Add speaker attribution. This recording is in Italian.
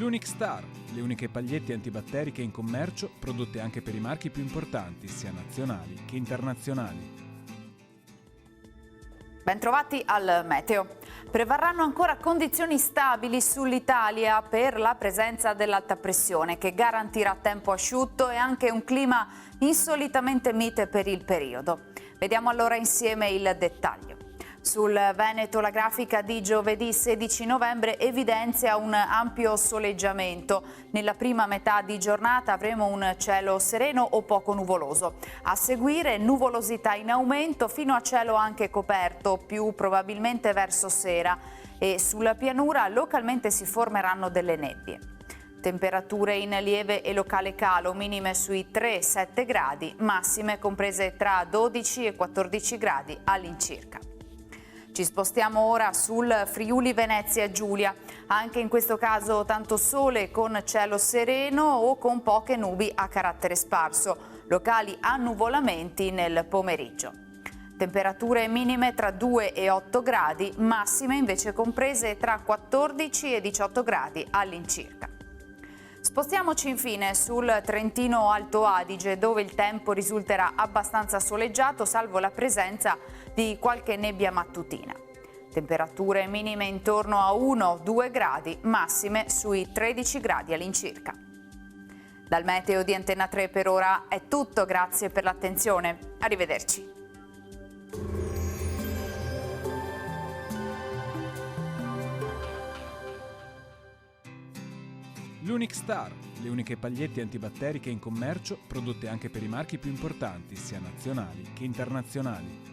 Speaker 1: L'Unic Star, le uniche pagliette antibatteriche in commercio, prodotte anche per i marchi più importanti, sia nazionali che internazionali.
Speaker 2: Bentrovati al meteo. Prevarranno ancora condizioni stabili sull'Italia per la presenza dell'alta pressione che garantirà tempo asciutto e anche un clima insolitamente mite per il periodo. Vediamo allora insieme il dettaglio. Sul Veneto la grafica di giovedì 16 novembre evidenzia un ampio soleggiamento. Nella prima metà di giornata avremo un cielo sereno o poco nuvoloso. A seguire nuvolosità in aumento fino a cielo anche coperto, più probabilmente verso sera, e sulla pianura localmente si formeranno delle nebbie. Temperature in lieve e locale calo, minime sui 3-7 gradi, massime comprese tra 12 e 14 gradi all'incirca. Ci spostiamo ora sul Friuli Venezia Giulia, anche in questo caso tanto sole con cielo sereno o con poche nubi a carattere sparso, locali annuvolamenti nel pomeriggio. Temperature minime tra 2 e 8 gradi, massime invece comprese tra 14 e 18 gradi all'incirca. Spostiamoci infine sul Trentino Alto Adige, dove il tempo risulterà abbastanza soleggiato, salvo la presenza di qualche nebbia mattutina. Temperature minime intorno a 1-2 gradi, massime sui 13 gradi all'incirca. Dal meteo di Antenna 3 per ora è tutto, grazie per l'attenzione. Arrivederci.
Speaker 1: L'Unic Star, le uniche pagliette antibatteriche in commercio, prodotte anche per i marchi più importanti, sia nazionali che internazionali.